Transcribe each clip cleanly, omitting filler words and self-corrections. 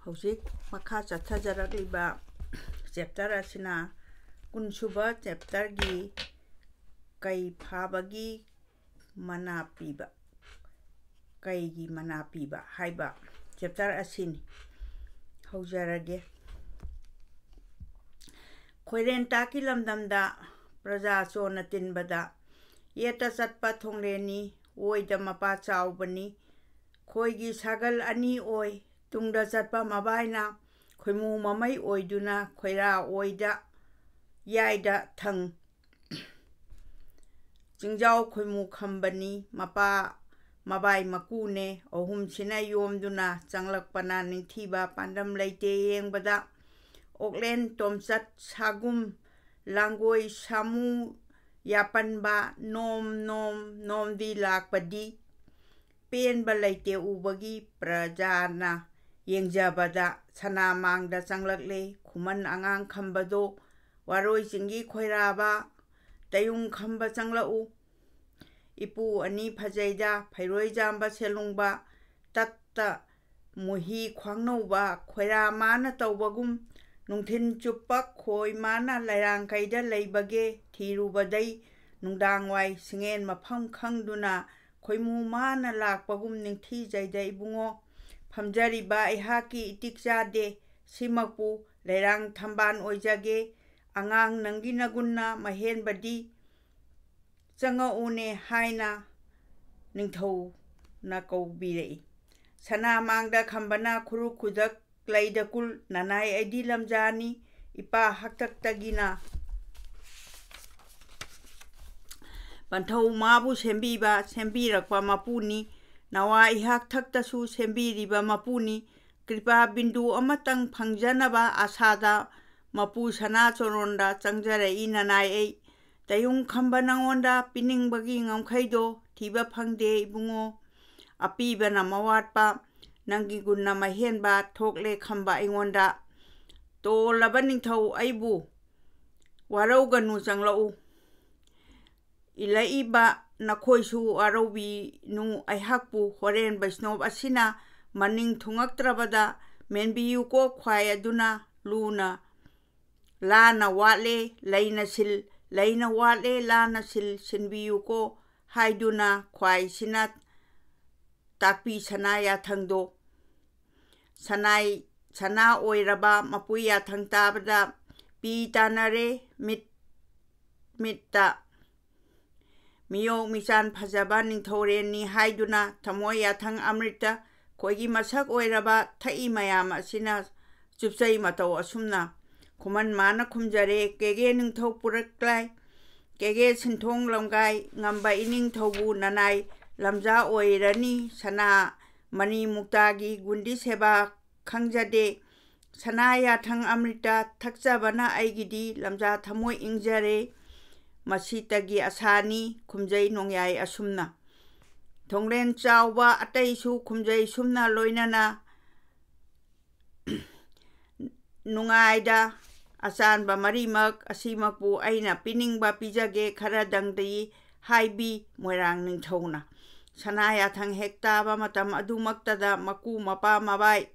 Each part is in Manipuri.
ꯍꯧꯖꯤꯛ ꯃꯈꯥ ꯆꯠꯊꯖꯔꯛꯂꯤꯕ ꯆꯦꯞꯇꯔ ꯑꯁꯤꯅ ꯀꯨꯟꯁꯨꯕ ꯆꯦꯞꯇꯔꯒꯤ ꯀꯩ ꯐꯥꯕꯒꯤ ꯃꯅꯥ ꯄꯤꯕ ꯀꯩꯒꯤ ꯃꯅꯥ ꯄꯤꯕ ꯍꯥꯏꯕ ꯆꯦꯞꯇꯔ ꯑꯁꯤꯅꯤ꯫ ꯍꯧꯖꯔꯒꯦ꯫ ꯈꯣꯏꯔꯦꯟꯇꯥꯛꯀꯤ ꯂꯝꯗꯝꯗ ꯄ꯭ꯔꯖꯥ ꯆꯣꯟꯅ ꯇꯤꯟꯕꯗ ꯌꯦꯠꯇ ꯆꯠꯄ ꯊꯣꯡꯂꯦꯟꯅꯤ, ꯑꯣꯏꯗ ꯃꯄꯥ ꯆꯥꯎꯕꯅꯤ, ꯈꯣꯏꯒꯤ ꯁꯥꯒꯜ ꯑꯅꯤ ꯑꯣꯏ, ꯇꯨꯡꯗ ꯆꯠꯄ ꯃꯕꯥꯏꯅ ꯈꯣꯏꯃꯨ ꯃꯃꯩ ꯑꯣꯏꯗꯨꯅ ꯈꯣꯏꯔꯥ ꯑꯣꯏꯗ ꯌꯥꯏꯗ ꯊꯪ ꯆꯤꯡꯖꯥꯎ ꯈꯣꯏꯃꯨ ꯈꯝꯕꯅꯤ, ꯃꯄꯥ ꯃꯕꯥꯏ ꯃꯀꯨꯅꯦ, ꯑꯍꯨꯝꯁꯤꯅ ꯌꯣꯝꯗꯨꯅ ꯆꯪꯂꯛꯄꯅ ꯅꯤꯡꯊꯤꯕ ꯄꯥꯟꯗꯝ ꯂꯩꯇꯦ ꯌꯦꯡꯕꯗ, ꯑꯣꯛꯂꯦꯟ ꯇꯣꯝꯆꯠ ꯁꯥꯒꯨꯝ ꯂꯥꯡꯒꯣꯏ ꯁꯥꯃꯨ ꯌꯥꯄꯟꯕ ꯅꯣꯝ ꯅꯣꯝ ꯅꯣꯝꯗꯤ ꯂꯥꯛꯄꯗꯤ, ꯄꯦꯟꯕ ꯂꯩꯇꯦ ꯎꯕꯒꯤ ꯄ꯭ꯔꯖꯥꯅ ꯌꯦꯡꯖꯕꯗ, ꯁꯅꯥꯃꯥꯡꯗ ꯆꯪꯂꯛꯂꯦ ꯈꯨꯃꯟ ꯑꯉꯥꯡ ꯈꯝꯕꯗꯣ, ꯋꯥꯔꯣꯏ ꯆꯤꯡꯒꯤ ꯈꯣꯏꯔꯥꯕ ꯇꯌꯨꯡ ꯈꯝꯕ ꯆꯪꯂꯛꯎ, ꯏꯄꯨ ꯑꯅꯤ ꯐꯖꯩꯗ ꯐꯩꯔꯣꯏꯖꯥꯝꯕ ꯁꯦꯂꯨꯡꯕ, ꯇꯠꯇ ꯃꯨꯍꯤ ꯈ꯭ꯋꯥꯡꯅꯧꯕ ꯈꯣꯏꯔꯥ ꯃꯥꯅ ꯇꯧꯕꯒꯨꯝ, ꯅꯨꯡꯊꯤꯟ ꯆꯨꯞꯄ ꯈꯣꯏ ꯃꯥꯅ ꯂꯩꯔꯥꯡꯀꯩꯗ ꯂꯩꯕꯒꯦ ꯊꯤꯔꯨꯕꯗꯩ, ꯅꯨꯡꯗꯥꯡꯋꯥꯏ ꯁꯤꯡꯉꯦꯟ ꯃꯐꯝ ꯈꯪꯗꯨꯅ ꯈꯣꯏꯃꯨ ꯃꯥꯅ ꯂꯥꯛꯄꯒꯨꯝ ꯅꯤꯡꯊꯤꯖꯩꯗ ꯏꯕꯨꯡꯉꯣ, ꯐꯝꯖꯔꯤꯕ ꯑꯩꯍꯥꯛꯀꯤ ꯏꯇꯤꯛ ꯆꯥꯗꯦ, ꯁꯤꯃꯛꯄꯨ ꯂꯩꯔꯥꯡ ꯊꯝꯕꯥꯜ ꯑꯣꯏꯖꯒꯦ, ꯑꯉꯥꯡ ꯅꯪꯒꯤ ꯅꯒꯨꯟꯅ ꯃꯍꯦꯟꯕꯗꯤ, ꯆꯪꯉꯛꯎꯅꯦ ꯍꯥꯏꯅ ꯅꯤꯡꯊꯧꯅ ꯀꯧꯕꯤꯔꯛꯏ꯫ ꯁꯅꯥꯃꯥꯡꯗ ꯈꯝꯕꯅ ꯈꯨꯔꯨꯛ ꯈꯨꯗꯛ ꯂꯩꯗꯀꯨꯜ, ꯅꯅꯥꯏ ꯑꯩꯗꯤ ꯂꯝꯖꯥꯅꯤ, ꯏꯄꯥ ꯍꯥꯛꯇꯛꯇꯒꯤꯅ ꯄꯟꯊꯧ ꯃꯥꯕꯨ ꯁꯦꯝꯕꯤꯕ ꯁꯦꯝꯕꯤꯔꯛꯄ ꯃꯄꯨꯅꯤ, ꯅꯋꯥ ꯏꯍꯥꯛ ꯊꯛꯇꯁꯨ ꯁꯦꯝꯕꯤꯔꯤꯕ ꯃꯄꯨꯅꯤ, ꯀ꯭ꯔꯤꯄꯥ ꯕꯤꯟꯗꯨ ꯑꯃꯇꯪ ꯐꯪꯖꯅꯕ ꯑꯁꯥꯗ ꯃꯄꯨ ꯁꯅꯥꯆꯣꯔꯣꯟꯗ ꯆꯪꯖꯔꯛꯏ ꯅꯅꯥꯏ ꯑꯩ, ꯇꯌꯨꯡ ꯈꯝꯕ ꯅꯉꯣꯟꯗ ꯄꯤꯅꯤꯡꯕꯒꯤ ꯉꯝꯈꯩꯗꯣ ꯊꯤꯕ ꯐꯪꯗꯦ ꯏꯕꯨꯡꯉꯣ, ꯑꯄꯤꯕꯅ ꯃꯋꯥꯠꯄ ꯅꯪꯒꯤ ꯒꯨꯟꯅ ꯃꯍꯦꯟꯕ ꯊꯣꯛꯂꯦ ꯈꯝꯕ ꯑꯩꯉꯣꯟꯗ, ꯇꯣꯜꯂꯕ ꯅꯤꯡꯊꯧ ꯑꯩꯕꯨ ꯋꯥꯔꯧꯒꯅꯨ ꯆꯪꯂꯛꯎ, ꯏꯜꯂꯛꯏꯕ ꯅꯈꯣꯏꯁꯨ ꯋꯥꯔꯧꯕꯤꯅꯨ ꯑꯩꯍꯥꯛꯄꯨ, ꯍꯣꯔꯦꯟ ꯕꯩꯁꯅꯣꯞ ꯑꯁꯤꯅ ꯃꯅꯤꯡ ꯊꯨꯡꯉꯛꯇ꯭ꯔꯕꯗ ꯃꯦꯟꯕꯤꯌꯨꯀꯣ ꯈ꯭ꯋꯥꯏ ꯑꯗꯨꯅ ꯂꯨꯅ ꯂꯥꯅ ꯋꯥꯠꯂꯦ ꯂꯩꯅ ꯁꯤꯜ, ꯂꯩꯅ ꯋꯥꯠꯂꯦ ꯂꯥꯅ ꯁꯤꯜ, ꯁꯤꯟꯕꯤꯌꯨꯀꯣ ꯍꯥꯏꯗꯨꯅ ꯈ꯭ꯋꯥꯏꯁꯤꯅ ꯇꯥꯛꯄꯤ ꯁꯅꯥ ꯌꯥꯊꯪꯗꯣ, ꯁꯅꯥ ꯑꯣꯏꯔꯕ ꯃꯄꯨ ꯌꯥꯊꯪ ꯇꯥꯕꯗ ꯄꯤ ꯇꯥꯅꯔꯦ ꯃꯤꯠꯇ, ꯃꯤꯑꯣꯛ ꯃꯤꯆꯥꯟ ꯐꯖꯕ ꯅꯤꯡꯊꯧꯔꯦꯜꯅꯤ ꯍꯥꯏꯗꯨꯅ ꯊꯃꯣꯏ ꯌꯥꯊꯪ ꯑꯃ꯭ꯔꯤꯇ ꯈꯣꯏꯒꯤ ꯃꯁꯛ ꯑꯣꯏꯔꯕ ꯊꯛꯏ ꯃꯌꯥꯝ ꯑꯁꯤꯅ ꯆꯨꯞꯆꯩ ꯃꯇꯧ ꯑꯁꯨꯝꯅ, ꯈꯨꯃꯟ ꯃꯥꯅ ꯈꯨꯝꯖꯔꯦ ꯀꯦꯒꯦ ꯅꯤꯡꯊꯧ ꯄꯨꯔꯛꯂꯥꯏ, ꯀꯦꯒꯦ ꯁꯤꯟꯊꯣꯡ ꯂꯝꯒꯥꯏ ꯉꯝꯕ ꯏꯅꯤꯡꯊꯧꯕꯨ ꯅꯅꯥꯏ ꯂꯝꯖꯥ ꯑꯣꯏꯔꯅꯤ, ꯁꯅꯥ ꯃꯅꯤ ꯃꯨꯛꯇꯥꯒꯤ ꯒꯨꯟꯗꯤ ꯁꯦꯕꯥ ꯈꯪꯖꯗꯦ, ꯁꯅꯥ ꯌꯥꯊꯪ ꯑꯃ꯭ꯔꯤꯇ ꯊꯛꯆꯕꯅ ꯑꯩꯒꯤꯗꯤ ꯂꯝꯖꯥ ꯊꯃꯣꯏ ꯏꯪꯖꯔꯦ, ꯃꯁꯤꯇꯒꯤ ꯑꯁꯥꯅꯤ ꯈꯨꯝꯖꯩ ꯅꯣꯡꯌꯥꯏ ꯑꯁꯨꯝꯅ, ꯊꯣꯡꯂꯦꯟ ꯆꯥꯎꯕ ꯑꯇꯩꯁꯨ ꯈꯨꯝꯖꯩ ꯁꯨꯝꯅ ꯂꯣꯏꯅꯅ, ꯅꯨꯡꯉꯥꯏꯗ ꯑꯆꯥꯟꯕ ꯃꯔꯤꯃꯛ ꯑꯁꯤꯃꯛꯄꯨ ꯑꯩꯅ ꯄꯤꯅꯤꯡꯕ ꯄꯤꯖꯒꯦ ꯈꯔꯗꯪꯗꯤ ꯍꯥꯏꯕꯤ ꯃꯣꯏꯔꯥꯡ ꯅꯤꯡꯊꯧꯅ, ꯁꯅꯥ ꯌꯥꯊꯪ ꯍꯦꯛ ꯇꯥꯕ ꯃꯇꯝ ꯑꯗꯨꯃꯛꯇꯗ ꯃꯀꯨ ꯃꯄꯥ ꯃꯕꯥꯏ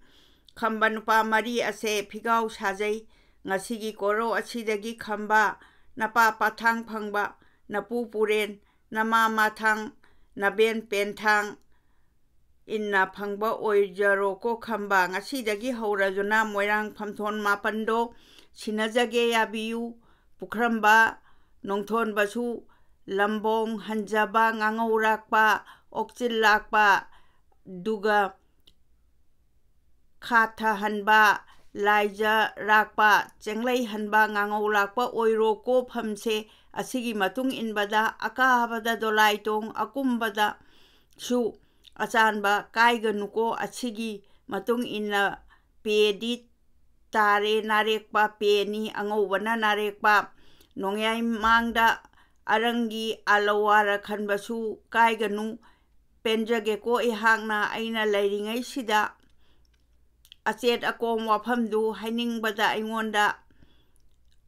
ꯈꯝꯕ ꯅꯨꯄꯥ ꯃꯔꯤ ꯑꯁꯦ ꯐꯤꯒꯥꯎ ꯁꯥꯖꯩ, ꯉꯁꯤꯒꯤ ꯀꯣꯔꯧ ꯑꯁꯤꯗꯒꯤ ꯈꯝꯕ ꯅꯄꯥ ꯄꯥꯊꯥꯡ ꯐꯪꯕ, ꯅꯄꯨ ꯄꯨꯔꯦꯟ ꯅꯃꯥ ꯃꯊꯥꯡ ꯅꯕꯦꯟ ꯄꯦꯟꯊꯥꯡ ꯏꯟꯅ ꯐꯪꯕ ꯑꯣꯏꯖꯔꯣꯀꯣ ꯈꯝꯕ, ꯉꯁꯤꯗꯒꯤ ꯍꯧꯔꯗꯨꯅ ꯃꯣꯏꯔꯥꯡ ꯐꯝꯊꯣꯟ ꯃꯥꯄꯟꯗꯣ ꯁꯤꯟꯅꯖꯒꯦ ꯌꯥꯕꯤꯌꯨ, ꯄꯨꯈ꯭ꯔꯝꯕ ꯅꯣꯡꯊꯣꯟꯕꯁꯨ ꯂꯝꯕꯣꯡ ꯍꯟꯖꯕ ꯉꯥꯉꯧꯔꯥꯛꯄ ꯑꯣꯛꯆꯤꯜ ꯂꯥꯛꯄ, ꯗꯨꯒ ꯈꯥꯊꯍꯟꯕ ꯂꯥꯏꯖꯔꯥꯛꯄ ꯆꯦꯡꯂꯩꯍꯟꯕ ꯉꯥꯉꯧ ꯂꯥꯛꯄ ꯑꯣꯏꯔꯣꯀꯣ ꯐꯝꯁꯦ, ꯑꯁꯤꯒꯤ ꯃꯇꯨꯡ ꯏꯟꯕꯗ ꯑꯀꯥꯕꯗ ꯗꯣꯂꯥꯏꯇꯣꯡ ꯑꯀꯨꯝꯕꯗ ꯁꯨ ꯑꯆꯥꯟꯕ ꯀꯥꯏꯒꯅꯨꯀꯣ, ꯑꯁꯤꯒꯤ ꯃꯇꯨꯡ ꯏꯟꯅ ꯄꯦꯗꯤ ꯇꯥꯔꯦ ꯅꯥꯔꯦꯛꯄ ꯄꯦꯅꯤ ꯑꯉꯧꯕꯅ ꯅꯥꯔꯦꯛꯄ, ꯅꯣꯡꯌꯥꯏ ꯃꯥꯡꯗ ꯑꯔꯪꯒꯤ ꯑꯥꯂꯋꯥꯔ ꯈꯟꯕꯁꯨ ꯀꯥꯏꯒꯅꯨ, ꯄꯦꯟꯖꯒꯦꯀꯣ ꯑꯩꯍꯥꯛꯅ ꯑꯩꯅ ꯂꯩꯔꯤꯉꯩꯁꯤꯗ ꯑꯆꯦꯠ ꯑꯀꯣꯝ ꯋꯥꯐꯝꯗꯨ ꯍꯥꯏꯅꯤꯡꯕꯗ ꯑꯩꯉꯣꯟꯗ,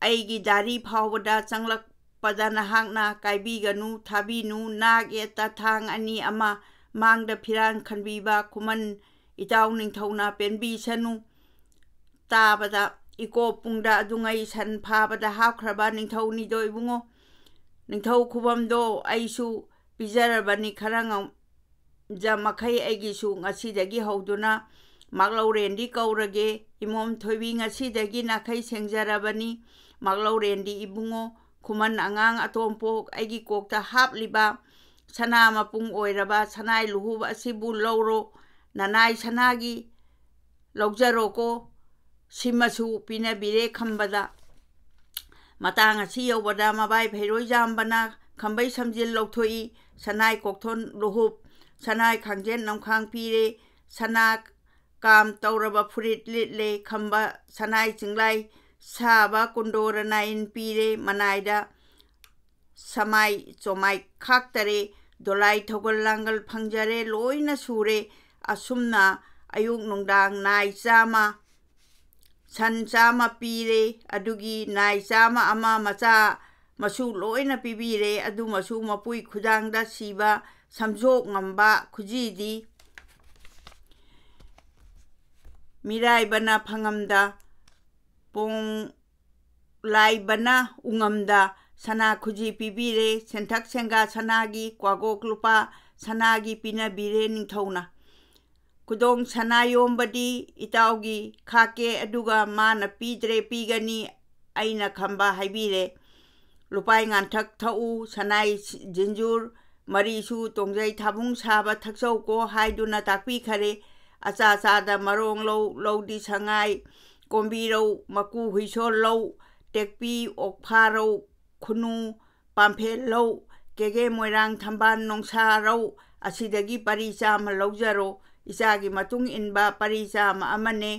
ꯑꯩꯒꯤ ꯗꯥꯔꯤ ꯐꯥꯎꯕꯗ ꯆꯪꯂꯛꯄꯗ ꯅꯍꯥꯛꯅ ꯀꯥꯏꯕꯤꯒꯅꯨ ꯊꯥꯕꯤꯅꯨ, ꯅꯥꯛ ꯌꯦꯠꯇ ꯊꯥꯡ ꯑꯅꯤ ꯑꯃ ꯃꯥꯡꯗ ꯐꯤꯔꯥꯟ ꯈꯟꯕꯤꯕ ꯈꯨꯃꯟ ꯏꯇꯥꯎ ꯅꯤꯡꯊꯧꯅ ꯄꯦꯟꯕꯤꯁꯅꯨ, ꯇꯥꯕꯗ ꯏꯀꯣ ꯄꯨꯡꯗ ꯑꯗꯨꯉꯩ ꯁꯟ ꯐꯥꯕꯗ ꯍꯥꯞꯈ꯭ꯔꯕ ꯅꯤꯡꯊꯧꯅꯤꯗꯣ ꯏꯕꯨꯡꯉꯣ ꯅꯤꯡꯊꯧ ꯈꯨꯕꯝꯗꯣ ꯑꯩꯁꯨ ꯄꯤꯖꯔꯕꯅꯤ ꯈꯔ ꯉꯝꯖꯃꯈꯩ ꯑꯩꯒꯤꯁꯨ ꯉꯁꯤꯗꯒꯤ ꯍꯧꯗꯨꯅ ꯃꯥꯛꯂꯧꯔꯦꯟꯗꯤ ꯀꯧꯔꯒꯦ ꯏꯃꯣꯝ ꯊꯣꯏꯕꯤ ꯉꯁꯤꯗꯒꯤ ꯅꯥꯈꯩ ꯁꯦꯡꯖꯔꯕꯅꯤ ꯃꯥꯛꯂꯧꯔꯦꯟꯗꯤ ꯏꯕꯨꯡꯉꯣ ꯈꯨꯃꯟ ꯑꯉꯥꯡ ꯑꯇꯣꯝꯄꯣꯛ ꯑꯩꯒꯤ ꯀꯣꯛꯇ ꯍꯥꯞꯂꯤꯕ ꯁꯅꯥ ꯃꯄꯨꯡ ꯑꯣꯏꯔꯕ ꯁꯅꯥꯏ ꯂꯨꯍꯨꯞ ꯑꯁꯤꯕꯨ ꯂꯧꯔꯣ ꯅꯅꯥꯏ ꯁꯅꯥꯒꯤ ꯂꯧꯖꯔꯣꯀꯣ ꯁꯤꯃꯁꯨ ꯄꯤꯅꯕꯤꯔꯦ ꯈꯝꯕꯗ ꯃꯇꯥꯡ ꯑꯁꯤ ꯌꯧꯕꯗ ꯃꯕꯥꯏ ꯐꯩꯔꯣꯏꯖꯥꯝꯕꯅ ꯈꯝꯕꯩ ꯁꯝꯖꯤꯜ ꯂꯧꯊꯣꯛꯏ ꯁꯅꯥꯏ ꯀꯣꯛꯊꯣꯟ ꯂꯨꯍꯨꯞ ꯁꯅꯥꯏ ꯈꯥꯡꯖꯦꯟ ꯅꯝꯈꯥꯡ ꯄꯤꯔꯦ ꯁꯅꯥ ꯀꯥꯝ ꯇꯧꯔꯕ ꯐꯨꯔꯤꯠ ꯂꯤꯠꯂꯦ ꯈꯝꯕ ꯁꯅꯥꯏ ꯆꯤꯡꯂꯥꯏ ꯁꯥꯕ ꯀꯨꯟꯗꯣꯔ ꯅꯥꯏꯟ ꯄꯤꯔꯦ ꯃꯅꯥꯏꯗ ꯁꯃꯥꯏ ꯆꯣꯃꯥꯏ ꯈꯥꯛꯇꯔꯦ ꯗꯣꯂꯥꯏ ꯊꯧꯒꯜ ꯂꯥꯡꯒꯜ ꯐꯪꯖꯔꯦ ꯂꯣꯏꯅ ꯁꯨꯔꯦ ꯑꯁꯨꯝꯅ ꯑꯌꯨꯛ ꯅꯨꯡꯗꯥꯡ ꯅꯥꯏ ꯆꯥꯝꯃ ꯁꯟ ꯆꯥꯝꯃ ꯄꯤꯔꯦ ꯑꯗꯨꯒꯤ ꯅꯥꯏ ꯆꯥꯝꯃ ꯑꯃ ꯃꯆꯥ ꯃꯁꯨ ꯂꯣꯏꯅ ꯄꯤꯕꯤꯔꯦ ꯑꯗꯨꯃꯁꯨ ꯃꯄꯨꯏ ꯈꯨꯗꯥꯡꯗ ꯁꯤꯕ ꯁꯝꯖꯣꯛ ꯉꯝꯕ ꯈꯨꯖꯤꯗꯤ ꯃꯤꯔꯥꯏꯕꯅ ꯐꯪꯉꯝꯗ ꯄꯣꯡꯂꯥꯏꯕꯅ ꯎꯉꯝꯗ ꯁꯅꯥ ꯈꯨꯖꯤ ꯄꯤꯕꯤꯔꯦ ꯁꯦꯟꯊꯛ ꯁꯦꯡꯒꯥ ꯁꯅꯥꯒꯤ ꯀ꯭ꯋꯥꯒꯣꯛ ꯂꯨꯄꯥ ꯁꯅꯥꯒꯤ ꯄꯤꯅꯕꯤꯔꯦ ꯅꯤꯡꯊꯧꯅ ꯈꯨꯗꯣꯡ ꯁꯅꯥ ꯌꯣꯝꯕꯗꯤ ꯏꯇꯥꯎꯒꯤ ꯈꯥꯛꯀꯦ ꯑꯗꯨꯒ ꯃꯥꯅ ꯄꯤꯗ꯭ꯔꯦ ꯄꯤꯒꯅꯤ ꯑꯩꯅ ꯈꯝꯕ ꯍꯥꯏꯕꯤꯔꯦ ꯂꯨꯄꯥꯏ ꯉꯥꯟꯊꯛ ꯊꯛꯎ ꯁꯅꯥꯏ ꯖꯤꯟꯖꯨꯔ ꯃꯔꯤꯁꯨ ꯇꯣꯡꯖꯩ ꯊꯥꯕꯨꯡ ꯁꯥꯕ ꯊꯛꯆꯧꯀꯣ ꯍꯥꯏꯗꯨꯅ ꯇꯥꯛꯄꯤꯈꯔꯦ ꯑꯆꯥ ꯆꯥꯗ ꯃꯔꯣꯡ ꯂꯧ ꯂꯧꯗꯤ ꯁꯉꯥꯏ ꯀꯣꯝꯕꯤꯔꯧ ꯃꯀꯨ ꯍꯨꯏꯁꯣꯜ ꯂꯧ ꯇꯦꯛꯄꯤ ꯑꯣꯛꯐꯥꯔꯧ ꯈꯨꯅꯨ ꯄꯥꯝꯐꯦꯜ ꯂꯧ ꯀꯦꯒꯦ ꯃꯣꯏꯔꯥꯡ ꯊꯝꯕꯥꯜ ꯅꯣꯡꯁꯥꯔꯧ ꯑꯁꯤꯗꯒꯤ ꯄꯔꯤ ꯆꯥꯝꯃ ꯂꯧꯖꯔꯣ ꯏꯆꯥꯒꯤ ꯃꯇꯨꯡ ꯏꯟꯕ ꯄꯔꯤ ꯆꯥꯝꯃ ꯑꯃꯅꯦ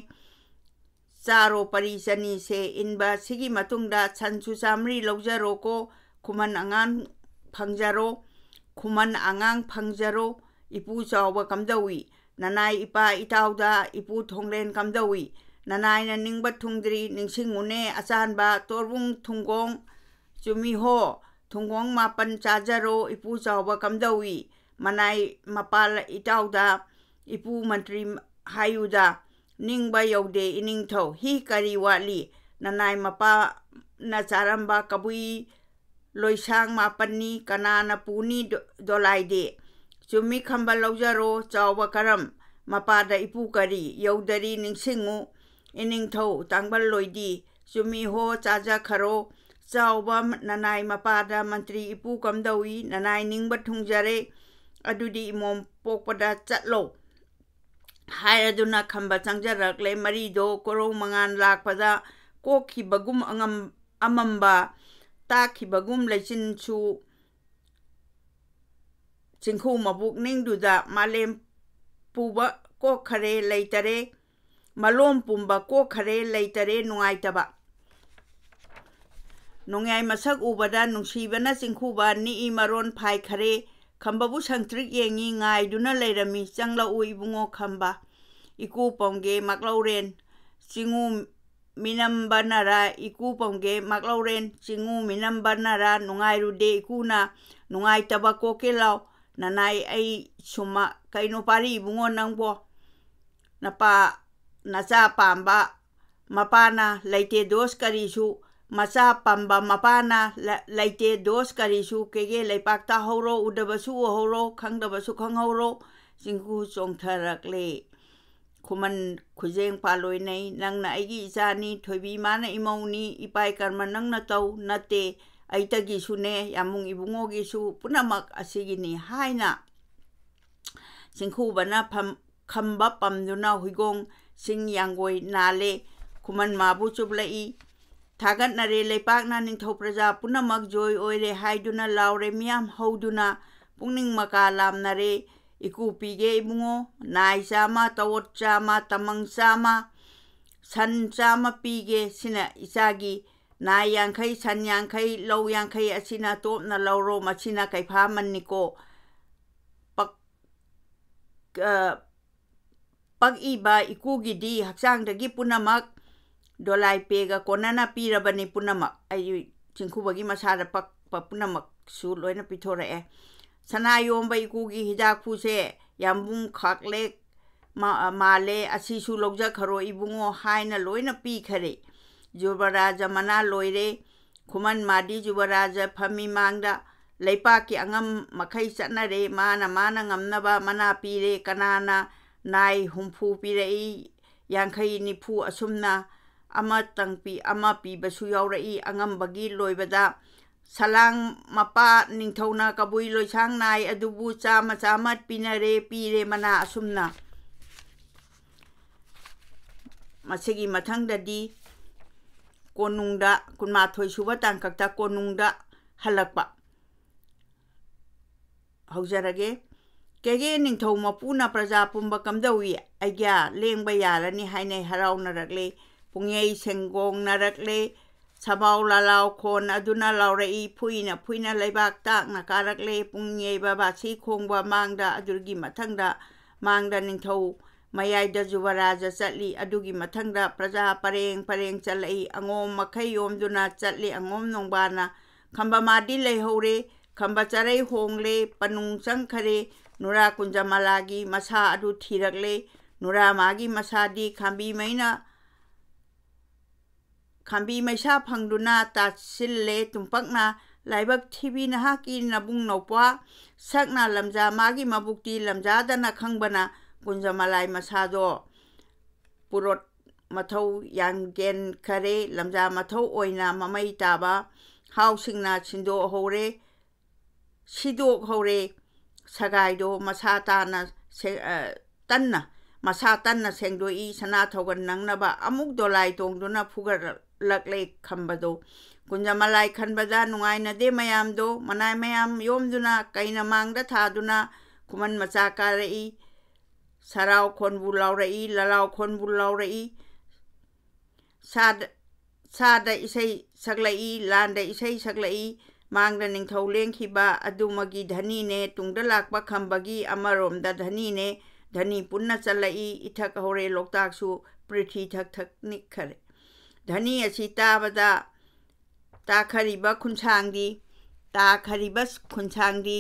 ꯆꯥꯔꯣ ꯄꯔꯤ ꯆꯅꯤꯁꯦ ꯏꯟꯕ ꯁꯤꯒꯤ ꯃꯇꯨꯡꯗ ꯁꯟꯁꯨ ꯆꯥꯝꯃꯔꯤ ꯂꯧꯖꯔꯣꯀꯣ ꯈꯨꯃꯟ ꯑꯉꯥꯡ ꯐꯪꯖꯔꯣ ꯈꯨꯃꯟ ꯑꯉꯥꯡ ꯐꯪꯖꯔꯣ ꯏꯄꯨ ꯆꯥꯎꯕ ꯀꯝꯗꯧꯏ ꯅꯅꯥꯏ ꯏꯄꯥ ꯏꯇꯥꯎꯗ ꯏꯄꯨ ꯊꯣꯡꯂꯦꯟ ꯀꯝꯗꯧꯏ ꯅꯅꯥꯏꯅ ꯅꯤꯡꯕ ꯊꯨꯡꯗ꯭ꯔꯤ ꯅꯤꯡꯁꯤꯡꯉꯨꯅꯦ ꯑꯆꯥꯟꯕ ꯇꯣꯔꯕꯨꯡ ꯊꯨꯡꯒꯣꯡ ꯆꯨꯝꯃꯤꯍꯣ ꯊꯨꯡꯒꯣꯡ ꯃꯥꯄꯟ ꯆꯥꯖꯔꯣ ꯏꯄꯨ ꯆꯥꯎꯕ ꯀꯝꯗꯧꯏ ꯃꯅꯥꯏ ꯃꯄꯥꯜ ꯏꯇꯥꯎꯗ ꯏꯄꯨ ꯃꯟꯇ꯭ꯔꯤ ꯍꯥꯏꯌꯨꯗ ꯅꯤꯡꯕ ꯌꯧꯗꯦ ꯏꯅꯤꯡꯊꯧ ꯍꯤ ꯀꯔꯤ ꯋꯥꯠꯂꯤ ꯅꯅꯥꯏ ꯃꯄꯥꯅ ꯆꯥꯔꯝꯕ ꯀꯕꯨꯏ ꯂꯣꯏꯁꯥꯡ ꯃꯥꯄꯟꯅꯤ ꯀꯅꯥꯅ ꯄꯨꯅꯤ ꯗꯣꯂꯥꯏꯗꯤ ꯆꯨꯝꯃꯤ ꯈꯝꯕ ꯂꯧꯖꯔꯣ ꯆꯥꯎꯕ ꯀꯔꯝ ꯃꯄꯥꯗ ꯏꯄꯨ ꯀꯔꯤ ꯌꯧꯗꯔꯤ ꯅꯤꯡꯁꯤꯡꯉꯨ ꯏꯅꯤꯡꯊꯧ ꯇꯥꯡꯕꯜ ꯂꯣꯏꯗꯤ ꯆꯨꯝꯃꯤ ꯍꯣ ꯆꯥꯖꯈꯔꯣ ꯆꯥꯎꯕ ꯅꯅꯥꯏ ꯃꯄꯥꯗ ꯃꯟꯇ꯭ꯔꯤ ꯏꯄꯨ ꯀꯝꯗꯧꯏ ꯅꯅꯥꯏ ꯅꯤꯡꯕ ꯊꯨꯡꯖꯔꯦ ꯑꯗꯨꯗꯤ ꯏꯃꯣꯝ ꯄꯣꯛꯄꯗ ꯆꯠꯂꯣ ꯍꯥꯏꯔꯗꯨꯅ ꯈꯝꯕ ꯆꯪꯖꯔꯛꯂꯦ ꯃꯔꯤꯗꯣ ꯀꯣꯔꯧ ꯃꯉꯥꯟ ꯂꯥꯛꯄꯗ ꯀꯣꯛꯈꯤꯕꯒꯨꯝ ꯑꯃꯝꯕ ꯇꯥꯛꯈꯤꯕꯒꯨꯝ ꯂꯩꯆꯤꯟꯁꯨ ꯆꯤꯡꯈꯨ ꯃꯕꯨꯛꯅꯤꯡꯗꯨꯗ ꯃꯥꯂꯦꯝ ꯄꯨꯕ ꯀꯣꯛꯈꯔꯦ ꯂꯩꯇꯔꯦ ꯃꯂꯣꯝ ꯄꯨꯝꯕ ꯀꯣꯛꯈꯔꯦ ꯂꯩꯇꯔꯦ ꯅꯨꯡꯉꯥꯏꯇꯕ ꯅꯣꯡꯌꯥꯏ ꯃꯁꯛ ꯎꯕꯗ ꯅꯨꯡꯁꯤꯕꯅ ꯆꯤꯡꯈꯨꯕ ꯅꯤꯛꯏ ꯃꯔꯣꯟ ꯐꯥꯏꯈꯔꯦ ꯈꯝꯕꯕꯨ ꯁꯪꯇ꯭ꯔꯤꯛ ꯌꯦꯡꯉꯤ ꯉꯥꯏꯗꯨꯅ ꯂꯩꯔꯝꯃꯤ ꯆꯪꯂꯛꯎ ꯏꯕꯨꯡꯉꯣ ꯈꯝꯕ ꯏꯀꯨ ꯄꯝꯒꯦ ꯃꯥꯛꯂꯧꯔꯦꯟ ꯆꯤꯡꯉꯨ ꯃꯤꯅꯝꯕꯅꯔꯥ ꯏꯀꯨ ꯄꯝꯒꯦ ꯃꯥꯛꯂꯧꯔꯦꯟ ꯆꯤꯡꯉꯨ ꯃꯤꯅꯝꯕꯅꯔꯥ ꯅꯨꯡꯉꯥꯏꯔꯨꯗꯦ ꯏꯀꯨꯅ ꯅꯨꯡꯉꯥꯏꯇꯕ ꯀꯣꯛꯀꯦ ꯂꯥꯎ ꯅꯅꯥꯏ ꯑꯩ ꯁꯨꯝꯃ ꯀꯩꯅꯣ ꯄꯥꯔꯤ ꯏꯕꯨꯡꯉꯣ ꯅꯪꯕꯣ ꯅꯆꯥ ꯄꯥꯝꯕ ꯃꯄꯥꯅ ꯂꯩꯇꯦ ꯗꯣꯁ ꯀꯔꯤꯁꯨ ꯃꯆꯥ ꯄꯥꯝꯕ ꯃꯄꯥꯅ ꯂꯩꯇꯦ ꯗꯣꯁ ꯀꯔꯤꯁꯨ ꯀꯦꯒꯦ ꯂꯩꯄꯥꯛꯇ ꯍꯧꯔꯣ ꯎꯗꯕꯁꯨ ꯎꯍꯧꯔꯣ ꯈꯪꯗꯕꯁꯨ ꯈꯪꯍꯧꯔꯣ ꯆꯤꯡꯈꯨ ꯆꯣꯡꯊꯔꯛꯂꯦ ꯈꯨꯃꯟ ꯈꯨꯖꯦꯡ ꯄꯥꯜꯂꯣꯏꯅꯩ ꯅꯪꯅ ꯑꯩꯒꯤ ꯏꯆꯥꯅꯤ ꯊꯣꯏꯕꯤ ꯃꯥꯅ ꯏꯃꯧꯅꯤ ꯏꯄꯥꯏ ꯀꯔꯃ ꯅꯪꯅ ꯇꯧ ꯅꯠꯇꯦ ꯑꯩꯇꯒꯤꯁꯨꯅꯦ ꯌꯥꯝꯃꯨꯡ ꯏꯕꯨꯡꯉꯣꯒꯤꯁꯨ ꯄꯨꯝꯅꯃꯛ ꯑꯁꯤꯒꯤꯅꯤ ꯍꯥꯏꯅ ꯆꯤꯡꯈꯨꯕꯅ ꯈꯝꯕ ꯄꯝꯗꯨꯅ ꯍꯨꯏꯒꯣꯡ ꯁꯤꯡ ꯌꯥꯡꯒꯣꯏ ꯅꯥꯜꯂꯦ ꯈꯨꯃꯟ ꯃꯥꯕꯨ ꯆꯨꯞꯂꯛꯏ ꯊꯥꯒꯠꯅꯔꯦ ꯂꯩꯄꯥꯛꯅ ꯅꯤꯡꯊꯧ ꯄ꯭ꯔꯖꯥ ꯄꯨꯝꯅꯃꯛ ꯖꯣꯏ ꯑꯣꯏꯔꯦ ꯍꯥꯏꯗꯨꯅ ꯂꯥꯎꯔꯦ ꯃꯤꯌꯥꯝ ꯍꯧꯗꯨꯅ ꯄꯨꯛꯅꯤꯡ ꯃꯀꯥ ꯂꯥꯝꯅꯔꯦ ꯏꯀꯨ ꯄꯤꯒꯦ ꯏꯕꯨꯡꯉꯣ ꯅꯥꯏ ꯆꯥꯝꯃ ꯇꯋꯣꯠ ꯆꯥꯝꯃ ꯇꯃꯪ ꯆꯥꯝꯃ ꯁꯟ ꯆꯥꯝꯃ ꯄꯤꯒꯦ ꯁꯤꯅ ꯏꯆꯥꯒꯤ ꯅꯥꯏ ꯌꯥꯡꯈꯩ ꯁꯟ ꯌꯥꯡꯈꯩ ꯂꯧ ꯌꯥꯡꯈꯩ ꯑꯁꯤꯅ ꯇꯣꯞꯅ ꯂꯧꯔꯣ ꯃꯁꯤꯅ ꯀꯩꯐꯥꯃꯟꯅꯤꯀꯣ ꯄꯛꯏꯕ ꯏꯀꯨꯒꯤꯗꯤ ꯍꯛꯆꯥꯡꯗꯒꯤ ꯄꯨꯝꯅꯃꯛ ꯗꯣꯂꯥꯏ ꯄꯦꯒ ꯀꯣꯟꯅꯅ ꯄꯤꯔꯕꯅꯤ ꯄꯨꯝꯅꯃꯛ ꯑꯩ ꯆꯤꯡꯈꯨꯕꯒꯤ ꯃꯁꯥꯗ ꯄꯛꯄ ꯄꯨꯝꯅꯃꯛꯁꯨ ꯂꯣꯏꯅ ꯄꯤꯊꯣꯔꯛꯑꯦ ꯁꯅꯥ ꯌꯣꯝꯕ ꯏꯀꯨꯒꯤ ꯍꯤꯗꯥꯛꯐꯨꯁꯦ ꯌꯥꯝꯕꯨꯡ ꯈꯥꯛꯂꯦꯛ माले असीसु लौजखरो इबुंगो हाइना लोइना पीखरे जुबराजा मना लोइरे खुमन मादी जुबराजा फमी मांगदा leipa ki angam makai satnare mana ngamnaba mana pire kanana nai humpu pirei yankhai nifu asumna ama tangpi ama pi basu yaurei angam bagi loibada salang mapa ningthona kabui loisang nai adubu chama chamat pinare pire mana asumna masigi mathangdadi konungda kunma thoi suba tangkakta konungda halakpa haujarage kege ningthau mapuna praja pumba kamdawi agya lengba yarani hainai harau narakle pungyei sengong narakle sabau lalau khon aduna laurei phuina leibak tak nakarakle pungyei baba si khongba mangda adurgi mathangda mangda ningthau mayai da juvaraja chatli adugi mathangda praja pareng chalai angom makhai yomduna chatli angom nongbana khamba madi leihore khamba charai hongle panung changkhare nura kunjamalagi masa adu thirakle nura magi masadi khambi maisa phangduna tasille tumpakna laibak thibi na haki nabung nopwa sakna lamja magi mabukti lamja dana khangbana kunjamalai masado purot mathau yanggen khare lamja mathau oina mamai taba hausingna chindo hore sidok hore sagaido masatana tanna masatana sengdoi sana thogan nangnaba amuk dolai tongduna phugar lakle khambado kunjamalai khanbada nungaina de mayamdo manai mayam yomduna kaina mangda thaduna kuman macha karei sarau khonbu laurei lalau khonbu laurei sada isai saglai landa isai saglai mangda ningthau lengkhiba adumagi dhani ne tungda lakpa khambagi amaromda dhani ne dhani punna chalai ithak hore loktak su prithi thak nikhare dhani asi tabada takhariba khunchangdi